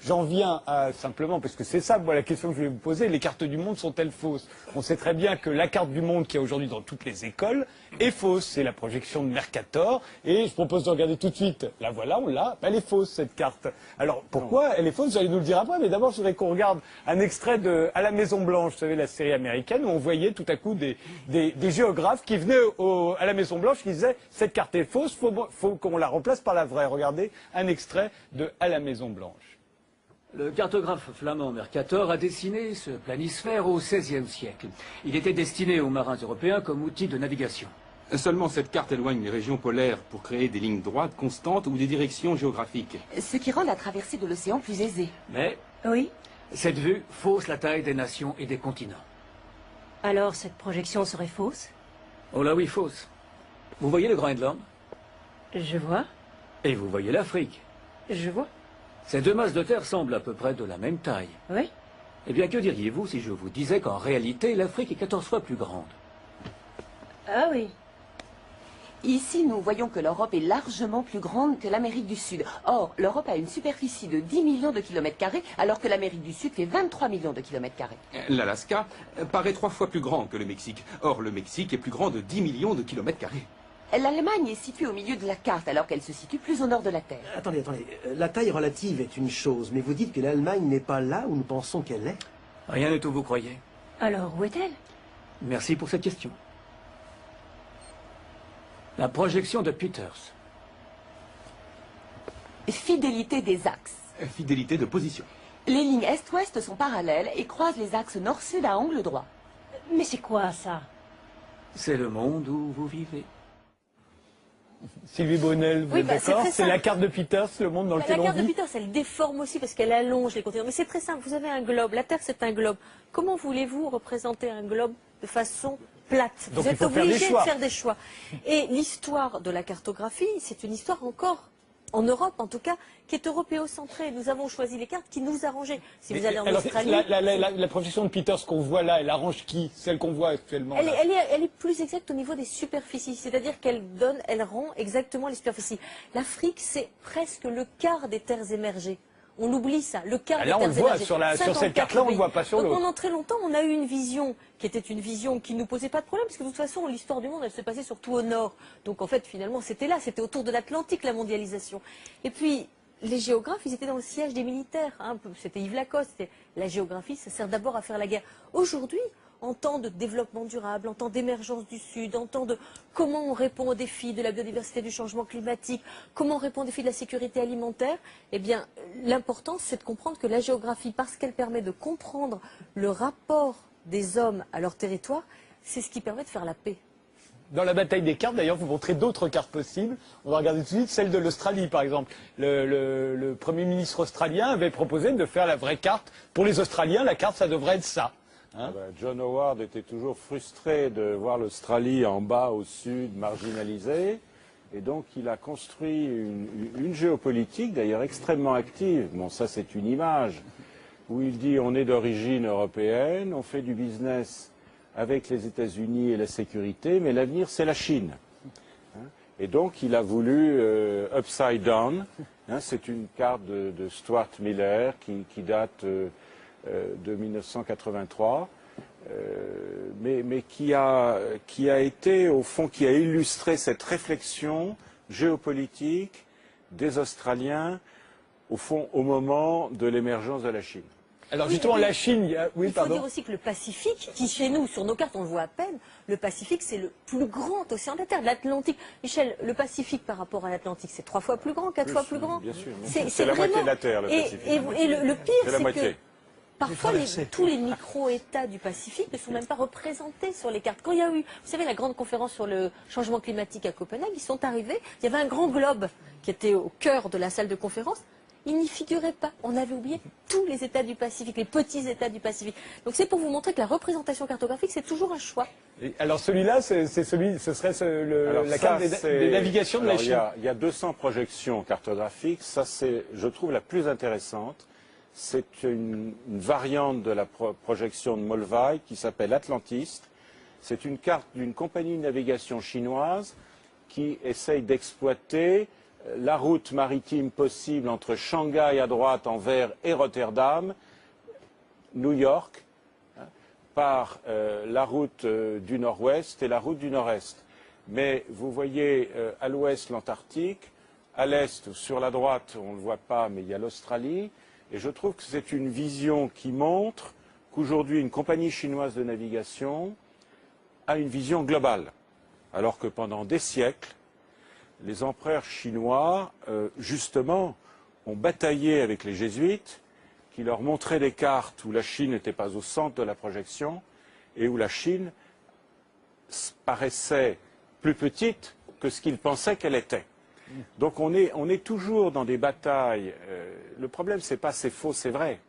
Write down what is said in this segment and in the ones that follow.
j'en viens à simplement, parce que c'est ça, moi, la question que je vais vous poser, les cartes du monde sont-elles fausses? On sait très bien que la carte du monde qu'il y a aujourd'hui dans toutes les écoles est fausse. C'est la projection de Mercator, et je propose de regarder tout de suite. La voilà, on l'a, elle est fausse cette carte. Alors pourquoi elle est fausse? Vous allez nous le dire après, mais d'abord je voudrais qu'on regarde un extrait de À la Maison Blanche, vous savez, la série américaine, où on voyait tout à coup des géographes qui venaient à la Maison Blanche qui disaient cette carte est fausse, faut qu'on la remplace par la vraie. Regardez un extrait de À la Maison Blanche. Le cartographe flamand Mercator a dessiné ce planisphère au XVIe siècle. Il était destiné aux marins européens comme outil de navigation. Seulement cette carte éloigne les régions polaires pour créer des lignes droites constantes ou des directions géographiques. Ce qui rend la traversée de l'océan plus aisée. Mais Oui. cette vue fausse la taille des nations et des continents. Alors cette projection serait fausse? Oh là oui, fausse. Vous voyez le Groenland? Je vois, Et vous voyez l'Afrique. je vois. Ces deux masses de terre semblent à peu près de la même taille. Oui. Eh bien, que diriez-vous si je vous disais qu'en réalité, l'Afrique est 14 fois plus grande? Ah oui. Ici, nous voyons que l'Europe est largement plus grande que l'Amérique du Sud. Or, l'Europe a une superficie de 10 millions de kilomètres carrés, alors que l'Amérique du Sud fait 23 millions de kilomètres carrés. L'Alaska paraît 3 fois plus grand que le Mexique. Or, le Mexique est plus grand de 10 millions de kilomètres carrés. L'Allemagne est située au milieu de la carte, alors qu'elle se situe plus au nord de la Terre. Attendez. La taille relative est une chose, mais vous dites que l'Allemagne n'est pas là où nous pensons qu'elle est. Rien n'est où vous croyez. Alors où est-elle? Merci pour cette question. La projection de Peters. Fidélité des axes. Fidélité de position. Les lignes est-ouest sont parallèles et croisent les axes nord-sud à angle droit. Mais c'est quoi ça? C'est le monde où vous vivez. Sylvie Brunel, vous Oui, êtes bah, c'est d'accord? très C'est la simple. carte de Peters, le monde dans La lequel on carte de vit? Peters, elle déforme aussi parce qu'elle allonge les continents. Mais c'est très simple, vous avez un globe, la Terre c'est un globe. Comment voulez-vous représenter un globe de façon plate? Donc, Vous il êtes faut faire des obligé de choix. faire des choix. Et l'histoire de la cartographie, c'est une histoire encore, en Europe en tout cas, qui est européocentrée. Nous avons choisi les cartes qui nous arrangeaient. Si vous allez en Alors, Australie... la projection de Peters qu'on voit là, elle arrange qui? Celle qu'on voit actuellement là. Elle est plus exacte au niveau des superficies, c'est-à-dire elle rend exactement les superficies. L'Afrique, c'est presque le quart des terres émergées. On oublie ça, le quart des Là, on terres le voit, émergées. sur cette carte-là, on ne le voit pas sur Donc l'autre. pendant très longtemps, on a eu une vision qui était une vision qui ne nous posait pas de problème, parce que de toute façon, l'histoire du monde, elle se passait surtout au nord. Donc en fait, finalement, c'était là, c'était autour de l'Atlantique, la mondialisation. Et puis, les géographes, ils étaient dans le siège des militaires. Hein. C'était Yves Lacoste. La géographie, ça sert d'abord à faire la guerre. Aujourd'hui, en temps de développement durable, en temps d'émergence du Sud, en temps de comment on répond aux défis de la biodiversité, du changement climatique, comment on répond aux défis de la sécurité alimentaire, eh bien, l'important, c'est de comprendre que la géographie, parce qu'elle permet de comprendre le rapport des hommes à leur territoire, c'est ce qui permet de faire la paix. Dans la bataille des cartes, d'ailleurs, vous montrez d'autres cartes possibles. On va regarder tout de suite celle de l'Australie, par exemple. Le Premier ministre australien avait proposé de faire la vraie carte. Pour les Australiens, la carte, ça devrait être ça. Hein? John Howard était toujours frustré de voir l'Australie en bas, au sud, marginalisée. Et donc, il a construit une géopolitique, d'ailleurs extrêmement active. Bon, ça, c'est une image où il dit on est d'origine européenne, on fait du business avec les États-Unis et la sécurité, mais l'avenir, c'est la Chine. Et donc, il a voulu Upside Down. C'est une carte de Stuart Miller qui date de 1983, mais qui a été, au fond, qui a illustré cette réflexion géopolitique des Australiens, au fond, au moment de l'émergence de la Chine. Alors justement, la Chine, Il faut dire aussi que le Pacifique, qui chez nous, sur nos cartes, on le voit à peine, le Pacifique, c'est le plus grand océan de la Terre, l'Atlantique. Michel, le Pacifique par rapport à l'Atlantique, c'est 3 fois plus grand, 4 fois plus grand. Bien sûr. C'est la vraiment... moitié de la Terre, le Pacifique. Et le pire, C'est la c'est moitié. que parfois, tous les micro-États du Pacifique ne sont même pas représentés sur les cartes. Quand il y a eu, vous savez, la grande conférence sur le changement climatique à Copenhague, ils sont arrivés, il y avait un grand globe qui était au cœur de la salle de conférence. Il n'y figurait pas. On avait oublié tous les États du Pacifique, les petits États du Pacifique. Donc c'est pour vous montrer que la représentation cartographique, c'est toujours un choix. Alors celui-là, ce serait la carte des navigations de la Chine. Il y a 200 projections cartographiques. Ça, c'est, je trouve, la plus intéressante. C'est une variante de la projection de Molvay qui s'appelle Atlantiste. C'est une carte d'une compagnie de navigation chinoise qui essaye d'exploiter la route maritime possible entre Shanghai à droite en vert et Rotterdam, New York, par la route du nord-ouest et la route du nord-est. Mais vous voyez à l'ouest l'Antarctique, à l'est, sur la droite, on ne le voit pas, mais il y a l'Australie. Et je trouve que c'est une vision qui montre qu'aujourd'hui, une compagnie chinoise de navigation a une vision globale. Alors que pendant des siècles, les empereurs chinois, justement, ont bataillé avec les jésuites, qui leur montraient des cartes où la Chine n'était pas au centre de la projection et où la Chine paraissait plus petite que ce qu'ils pensaient qu'elle était. Donc on est toujours dans des batailles. Le problème, c'est pas c'est faux, c'est vrai.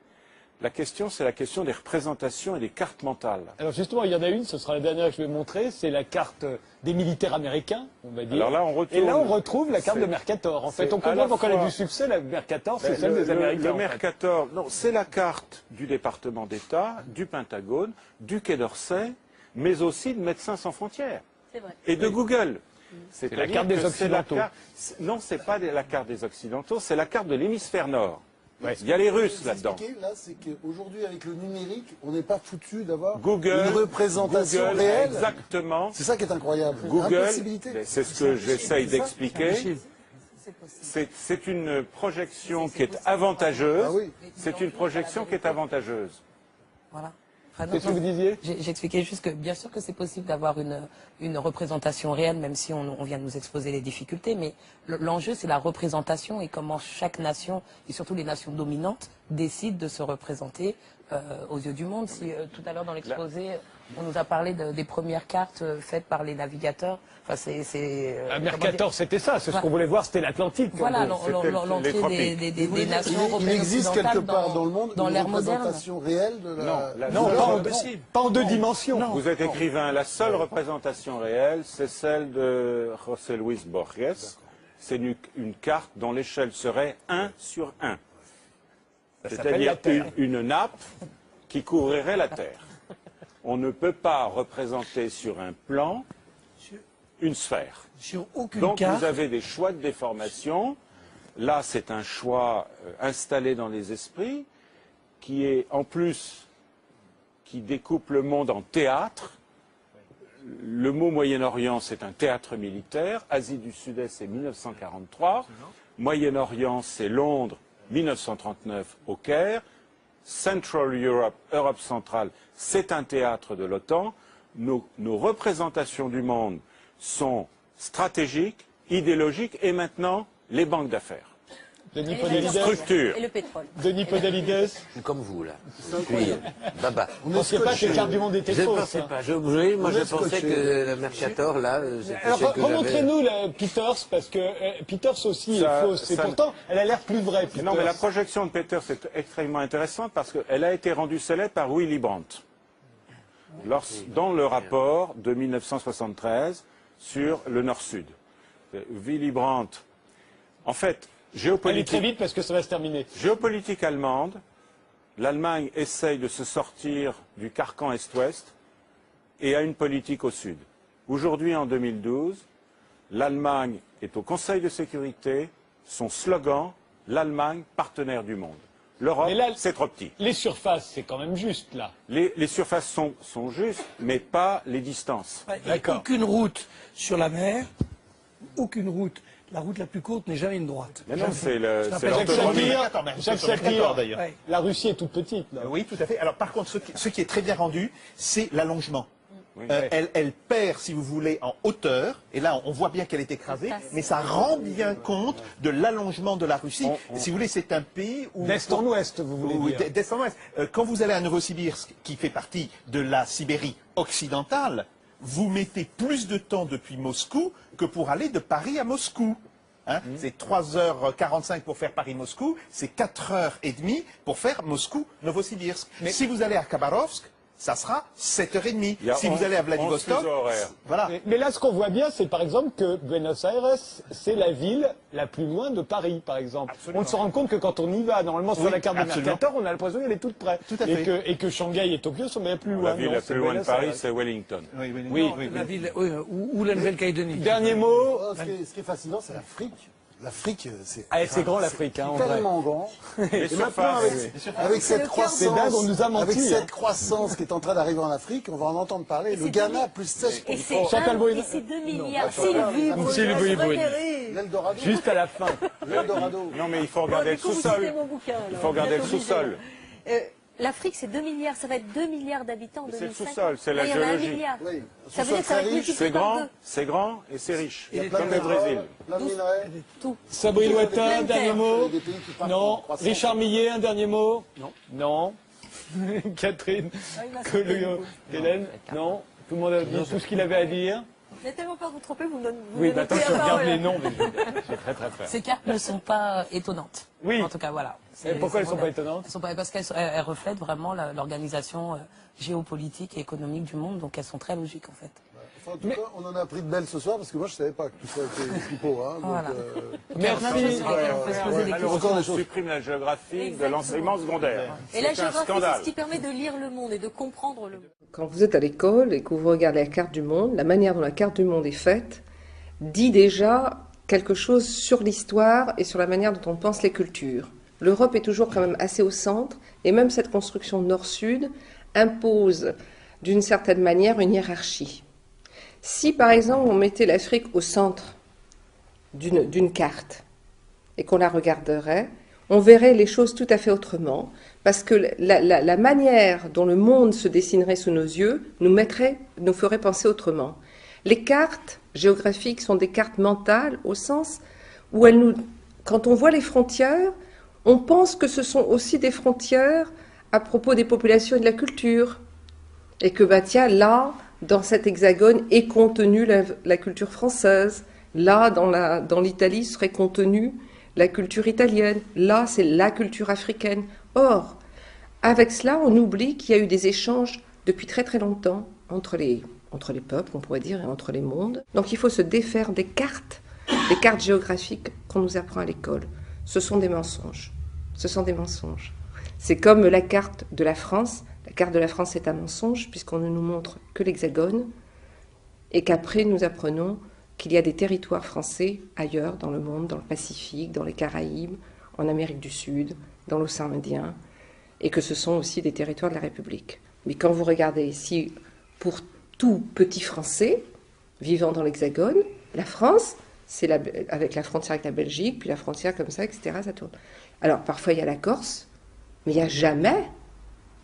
La question, c'est la question des représentations et des cartes mentales. Alors justement, il y en a une, ce sera la dernière que je vais montrer, c'est la carte des militaires américains, on va dire. Alors là, et là, on retrouve la carte de Mercator. En fait, on comprend pourquoi elle a du succès, la Mercator, c'est celle des Américains. Le Mercator, non, c'est la carte du département d'État, du Pentagone, du Quai d'Orsay, mais aussi de Médecins sans frontières. C'est vrai. Et de Google. C'est la carte des Occidentaux. Non, c'est pas la carte des Occidentaux, c'est la carte de l'hémisphère nord. Ouais. Il y a les Russes là-dedans. Là, c'est qu'aujourd'hui, avec le numérique, on n'est pas foutu d'avoir Google, une représentation Google, réelle. Exactement. C'est ça qui est incroyable. Google, Impossibilité. c'est ce que j'essaye d'expliquer. C'est une projection qui est avantageuse. Ah oui. C'est une projection qui est avantageuse. Voilà. Qu'est-ce que vous disiez? J'expliquais juste que bien sûr que c'est possible d'avoir une représentation réelle, même si on vient de nous exposer les difficultés, mais l'enjeu c'est la représentation et comment chaque nation, et surtout les nations dominantes, décident de se représenter aux yeux du monde. Si tout à l'heure dans l'exposé, on nous a parlé des premières cartes faites par les navigateurs. Enfin, Mercator, c'était ça, c'est ce qu'on voulait voir, c'était l'Atlantique. Voilà, l'entrée des nations européennes. Il existe quelque part dans le monde dans une l'ère moderne. représentation réelle de la... Non, pas en deux dimensions. Vous êtes écrivain, la seule représentation réelle, c'est celle de José Luis Borges. C'est une carte dont l'échelle serait 1 sur 1. C'est-à-dire une nappe qui couvrirait la Terre. On ne peut pas représenter sur un plan une sphère. Sur aucune Donc carte. vous avez des choix de déformation. Là, c'est un choix installé dans les esprits qui est en plus qui découpe le monde en théâtre. Le mot Moyen-Orient, c'est un théâtre militaire. Asie du Sud-Est, c'est 1943. Moyen-Orient, c'est Londres, 1939 au Caire. Central Europe, Europe centrale, c'est un théâtre de l'OTAN. Nos représentations du monde sont stratégiques, idéologiques et maintenant les banques d'affaires. Denis Podalides. Structure. Et le pétrole. Denis Podalides. Je suis comme vous, là. Je suis baba. On ne pensait pas que les cartes du monde étaient Je ne fausses. pensais pas. Moi, je pensais que le Mercator, là, c'était Alors, celle que j'avais. remontrez-nous la Peters, parce que Peters aussi est fausse. Et pourtant, elle a l'air plus vraie, Peters. Non, mais la projection de Peters est extrêmement intéressante parce qu'elle a été rendue célèbre par Willy Brandt. Dans le rapport de 1973 sur le Nord-Sud. Willy Brandt, en fait, Allez très vite parce que ça va se terminer. Géopolitique allemande, l'Allemagne essaye de se sortir du carcan Est-Ouest et a une politique au Sud. Aujourd'hui, en 2012, l'Allemagne est au Conseil de sécurité, son slogan, l'Allemagne partenaire du monde. L'Europe, c'est trop petit. Les surfaces, c'est quand même juste, là. Les surfaces sont justes, mais pas les distances. Il n'y a aucune route sur la mer, aucune route. La route la plus courte n'est jamais une droite. Mais non, c'est Jacques Sapir, d'ailleurs. La Russie est toute petite. Là. Oui, tout à fait. Alors par contre, ce qui est très bien rendu, c'est l'allongement. Elle perd, si vous voulez, en hauteur, et là on voit bien qu'elle est écrasée, mais ça rend bien compte de l'allongement de la Russie. Si vous voulez, c'est un pays où... D'est en ouest, vous voulez dire. D'est en ouest. Quand vous allez à Novosibirsk, qui fait partie de la Sibérie occidentale, vous mettez plus de temps depuis Moscou que pour aller de Paris à Moscou. C'est 3h45 pour faire Paris-Moscou, c'est 4h30 pour faire Moscou-Novosibirsk. Si vous allez à Khabarovsk, ça sera 7h30. Si vous allez à Vladivostok, voilà. Mais là, ce qu'on voit bien, c'est par exemple que Buenos Aires, c'est la ville la plus loin de Paris, par exemple. Absolument. On se rend compte que quand on y va, normalement sur la carte de Mercator, on a l'impression qu'elle est toute près. Tout à fait. Et que Shanghai et Tokyo sont bien plus loin. La ville la plus loin de Paris, c'est Wellington. La ville, ou la Nouvelle-Calédonie. Dernier mot. Ce qui est fascinant, c'est l'Afrique. l'Afrique, c'est... Ah, c'est grand l'Afrique, hein, en vrai. Tellement grand. Les Et maintenant, avec cette C'est dingue, on nous a menti, avec hein. cette croissance qui est en train d'arriver en Afrique, on va en entendre parler. Le Ghana, plus 16... Et c'est 2 milliards. Sylvie Brune. L'Eldorado. Juste à la fin. L'Eldorado. Non, mais il faut regarder le sous-sol. Il faut regarder le sous-sol. L'Afrique, c'est 2 milliards. Ça va être 2 milliards d'habitants en C'est le 2005. sous-sol, c'est la Là, il y en a 1 géologie. milliard. Oui. Ça veut dire que ça va être multiplié par deux. C'est grand et c'est riche. Il y a plein Comme de le Brésil. pétrole, plein de minerais. Tout. Sabrine Ouattin, un dernier mot. Des pays qui partent en Non. croissance. Richard Millet, un dernier mot. Non. Non. Catherine Colliot, Hélène, non. Tout le monde a dit tout ce qu'il avait à dire. J'ai tellement peur de vous tromper, vous me donnez Oui, maintenant je la regarde parole. les noms, mais c'est très très fort. Ces cartes ne sont pas étonnantes. Oui. En tout cas, voilà. Et pourquoi elles ne sont pas étonnantes? Elles sont pas, parce qu'elles reflètent vraiment l'organisation géopolitique et économique du monde, donc elles sont très logiques en fait. Enfin, en tout cas, on en a appris de belles ce soir, parce que moi je ne savais pas que tout ça était pipeau. Hein, donc, Voilà. Merci. On peut se poser des questions. Encore On des choses. supprime la géographie de Exactement. l'enseignement secondaire. Et la C'est un géographie, c'est scandale. ce qui permet de lire le monde et de comprendre le monde. Quand vous êtes à l'école et que vous regardez la carte du monde, la manière dont la carte du monde est faite dit déjà quelque chose sur l'histoire et sur la manière dont on pense les cultures. L'Europe est toujours quand même assez au centre, et même cette construction nord-sud impose d'une certaine manière une hiérarchie. Si par exemple on mettait l'Afrique au centre d'une carte et qu'on la regarderait, on verrait les choses tout à fait autrement, parce que la manière dont le monde se dessinerait sous nos yeux nous ferait penser autrement. Les cartes géographiques sont des cartes mentales au sens où quand on voit les frontières, on pense que ce sont aussi des frontières à propos des populations et de la culture. Et que, tiens, là, dans cet hexagone est contenue la culture française. Là, dans l'Italie, serait contenue la culture italienne. Là, c'est la culture africaine. Or, avec cela, on oublie qu'il y a eu des échanges depuis très très longtemps entre les peuples, on pourrait dire, et entre les mondes. Donc il faut se défaire des cartes géographiques qu'on nous apprend à l'école. Ce sont des mensonges. Ce sont des mensonges. C'est comme la carte de la France. La carte de la France est un mensonge puisqu'on ne nous montre que l'hexagone et qu'après nous apprenons qu'il y a des territoires français ailleurs dans le monde, dans le Pacifique, dans les Caraïbes, en Amérique du Sud, dans l'océan Indien, et que ce sont aussi des territoires de la République. Mais quand vous regardez ici, pour tout petit Français vivant dans l'hexagone, la France, c'est avec la frontière avec la Belgique, puis la frontière comme ça, etc., ça tourne. Alors parfois il y a la Corse, mais il n'y a jamais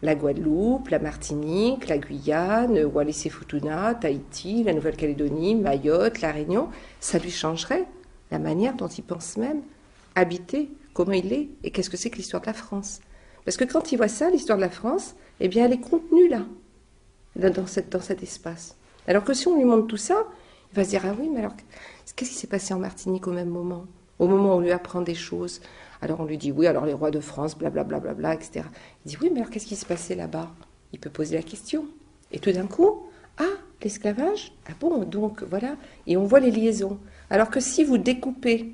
la Guadeloupe, la Martinique, la Guyane, Wallis et Futuna, Tahiti, la Nouvelle-Calédonie, Mayotte, la Réunion. Ça lui changerait la manière dont il pense même habiter, comment il est, et qu'est-ce que c'est que l'histoire de la France. Parce que quand il voit ça, l'histoire de la France, eh bien elle est contenue là, dans cet espace. Alors que si on lui montre tout ça, il va se dire, ah oui, mais alors, qu'est-ce qui s'est passé en Martinique au même moment? Au moment où on lui apprend des choses. Alors on lui dit, oui, alors les rois de France, blablabla, bla, bla, bla, etc. Il dit, oui, mais alors qu'est-ce qui s'est passé là-bas? Il peut poser la question. Et tout d'un coup, ah, l'esclavage? Ah bon, donc voilà. Et on voit les liaisons. Alors que si vous découpez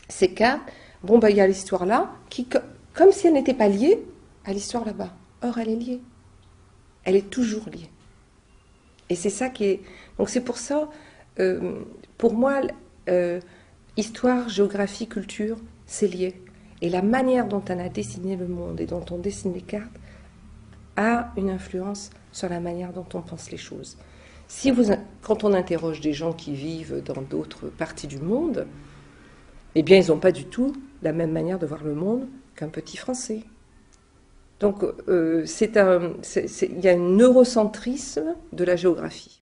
ces cas, bon, il y a l'histoire là, qui, comme si elle n'était pas liée à l'histoire là-bas. Or, elle est liée. Elle est toujours liée. Et c'est ça qui est... Donc c'est pour ça, pour moi, histoire, géographie, culture, c'est lié. Et la manière dont on a dessiné le monde et dont on dessine les cartes a une influence sur la manière dont on pense les choses. Quand on interroge des gens qui vivent dans d'autres parties du monde, eh bien, ils n'ont pas du tout la même manière de voir le monde qu'un petit Français. Donc, il y a un eurocentrisme de la géographie.